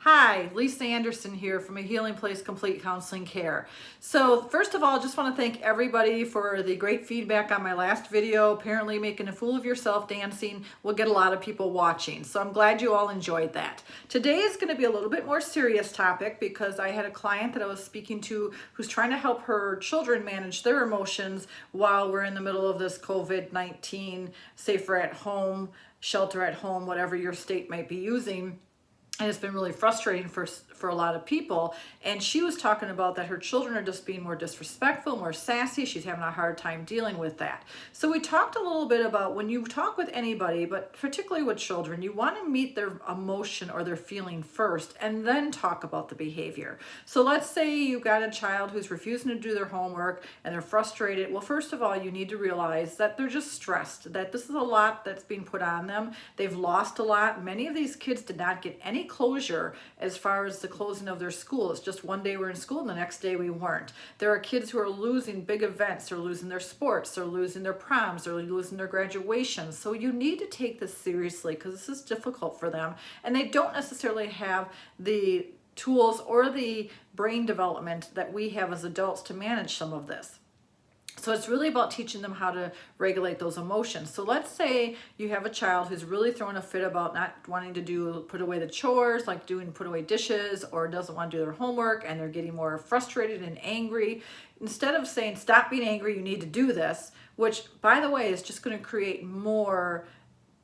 Hi, Lisa Anderson here from A Healing Place Complete Counseling Care. So first of all, just want to thank everybody for the great feedback on my last video. Apparently making a fool of yourself dancing will get a lot of people watching. So I'm glad you all enjoyed that. Today is going to be a little bit more serious topic because I had a client that I was speaking to who's trying to help her children manage their emotions while we're in the middle of this COVID-19 safer at home, shelter at home, whatever your state might be using. And it's been really frustrating for a lot of people. And she was talking about that her children are just being more disrespectful, more sassy. She's having a hard time dealing with that. So we talked a little bit about when you talk with anybody, but particularly with children, you want to meet their emotion or their feeling first and then talk about the behavior. So let's say you've got a child who's refusing to do their homework and they're frustrated. Well, first of all, you need to realize that they're just stressed, that this is a lot that's being put on them. They've lost a lot. Many of these kids did not get any closure as far as the closing of their school. It's just one day we're in school and the next day we weren't. There are kids who are losing big events. They're losing their sports. They're losing their proms. They're losing their graduations. So you need to take this seriously because this is difficult for them. And they don't necessarily have the tools or the brain development that we have as adults to manage some of this. So it's really about teaching them how to regulate those emotions. So let's say you have a child who's really throwing a fit about not wanting to put away the chores, like put away dishes, or doesn't want to do their homework, and they're getting more frustrated and angry. Instead of saying, stop being angry, you need to do this, which, by the way, is just going to create more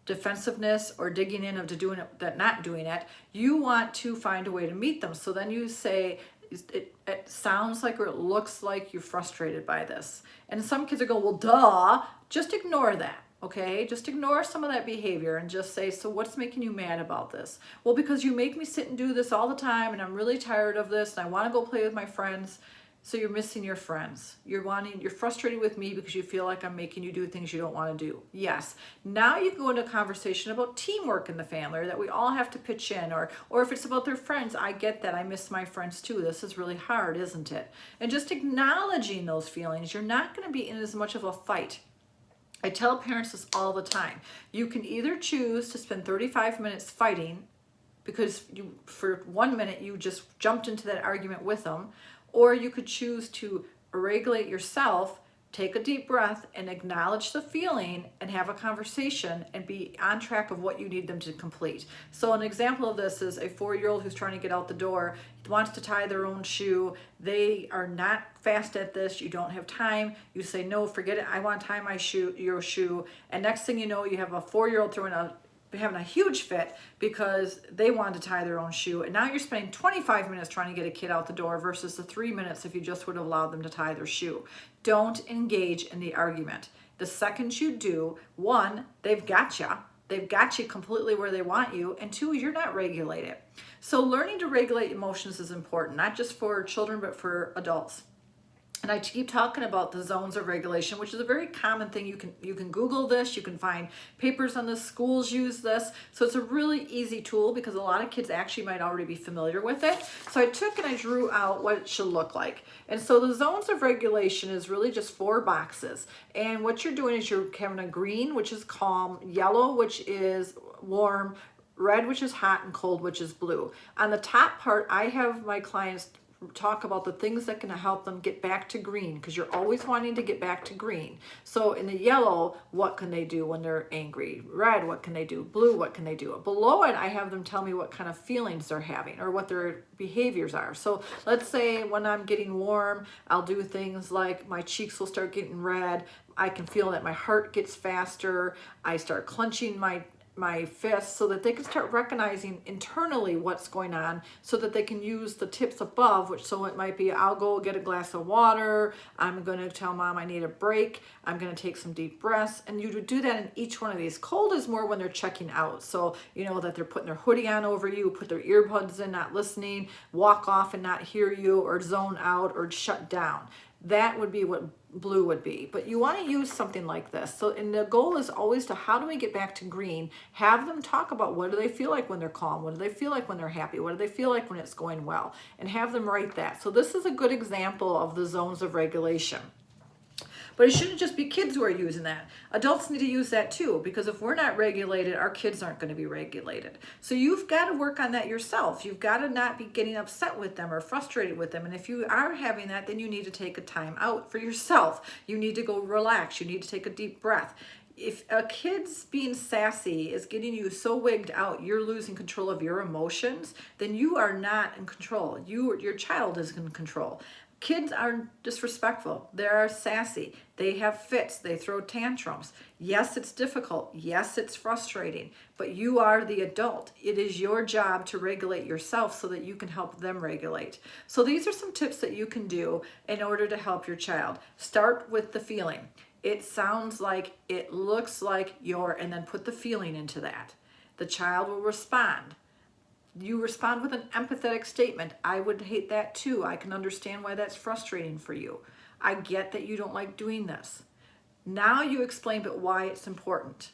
defensiveness or digging in not doing it, you want to find a way to meet them. So then you say, it sounds like or it looks like you're frustrated by this. And some kids are going, well, duh, just ignore that. Okay, just ignore some of that behavior and just say, so what's making you mad about this? Well, because you make me sit and do this all the time and I'm really tired of this and I want to go play with my friends. So you're missing your friends. You're frustrated with me because you feel like I'm making you do things you don't want to do. Yes. Now you can go into a conversation about teamwork in the family, or that we all have to pitch in, or if it's about their friends, I get that. I miss my friends too. This is really hard, isn't it? And just acknowledging those feelings, you're not going to be in as much of a fight. I tell parents this all the time. You can either choose to spend 35 minutes fighting because for 1 minute you just jumped into that argument with them, or you could choose to regulate yourself, take a deep breath and acknowledge the feeling and have a conversation and be on track of what you need them to complete. So an example of this is a 4-year-old who's trying to get out the door, wants to tie their own shoe. They are not fast at this. You don't have time. You say, no, forget it. I want to tie your shoe. And next thing you know, you have a 4-year-old having a huge fit because they wanted to tie their own shoe. And now you're spending 25 minutes trying to get a kid out the door versus the 3 minutes if you just would have allowed them to tie their shoe. Don't engage in the argument. The second you do, 1, they've got you. They've got you completely where they want you. And 2, you're not regulated. So learning to regulate emotions is important, not just for children, but for adults. And I keep talking about the zones of regulation, which is a very common thing. You can Google this. You can find papers on this. Schools use this. So it's a really easy tool because a lot of kids actually might already be familiar with it. So I took and I drew out what it should look like. And so the zones of regulation is really just 4 boxes. And what you're doing is you're having a green, which is calm, yellow, which is warm, red, which is hot, and cold, which is blue. On the top part, I have my clients talk about the things that can help them get back to green, because you're always wanting to get back to green. So in the yellow, what can they do when they're angry? Red, what can they do? Blue, what can they do? Below it, I have them tell me what kind of feelings they're having or what their behaviors are. So let's say when I'm getting warm, I'll do things like my cheeks will start getting red. I can feel that my heart gets faster. I start clenching my fists so that they can start recognizing internally what's going on so that they can use the tips above, so it might be, I'll go get a glass of water. I'm going to tell mom I need a break. I'm going to take some deep breaths. And you do that in each one of these. Cold is more when they're checking out. So you know that they're putting their hoodie on over you, put their earbuds in, not listening, walk off and not hear you, or zone out or shut down. That would be what blue would be. But you want to use something like this. So, and the goal is always to, how do we get back to green? Have them talk about what do they feel like when they're calm? What do they feel like when they're happy? What do they feel like when it's going well? And have them write that. So this is a good example of the zones of regulation. But it shouldn't just be kids who are using that. Adults need to use that too, because if we're not regulated, our kids aren't going to be regulated. So you've got to work on that yourself. You've got to not be getting upset with them or frustrated with them. And if you are having that, then you need to take a time out for yourself. You need to go relax. You need to take a deep breath. If a kid's being sassy is getting you so wigged out, you're losing control of your emotions, then you are not in control. Your child is in control. Kids are disrespectful. They're sassy. They have fits. They throw tantrums. Yes, it's difficult. Yes, it's frustrating. But you are the adult. It is your job to regulate yourself so that you can help them regulate. So these are some tips that you can do in order to help your child. Start with the feeling. It sounds like, it looks like and then put the feeling into that. The child will respond. You respond with an empathetic statement. I would hate that too. I can understand why that's frustrating for you. I get that you don't like doing this. Now you explain but why it's important.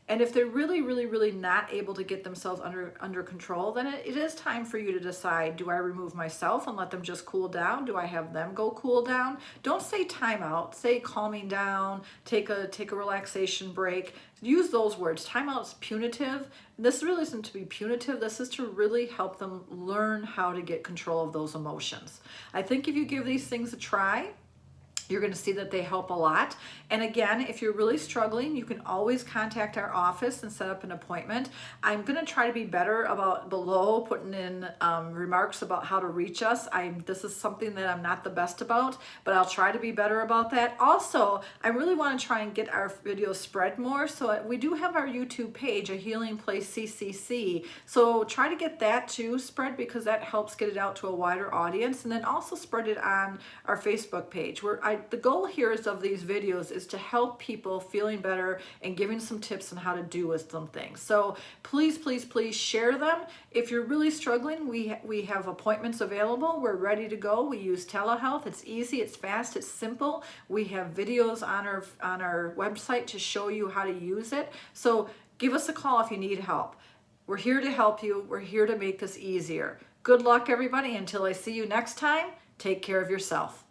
And if they're really, really, really not able to get themselves under control, then it is time for you to decide, do I remove myself and let them just cool down? Do I have them go cool down? Don't say time out, say calming down, take a relaxation break. Use those words. Time out is punitive. This really isn't to be punitive. This is to really help them learn how to get control of those emotions. I think if you give these things a try, you're going to see that they help a lot. And again, if you're really struggling, you can always contact our office and set up an appointment. I'm going to try to be better about below putting in remarks about how to reach us. This is something that I'm not the best about, but I'll try to be better about that. Also, I really want to try and get our videos spread more. So we do have our YouTube page, A Healing Place CCC. So try to get that too spread, because that helps get it out to a wider audience. And then also spread it on our Facebook page, where the goal here of these videos is to help people feeling better and giving some tips on how to do with some things. So please, please, please share them. If you're really struggling, we have appointments available. We're ready to go. We use telehealth. It's easy, it's fast, it's simple. We have videos on our website to show you how to use it. So give us a call if you need help. We're here to help you. We're here to make this easier. Good luck, everybody. Until I see you next time, take care of yourself.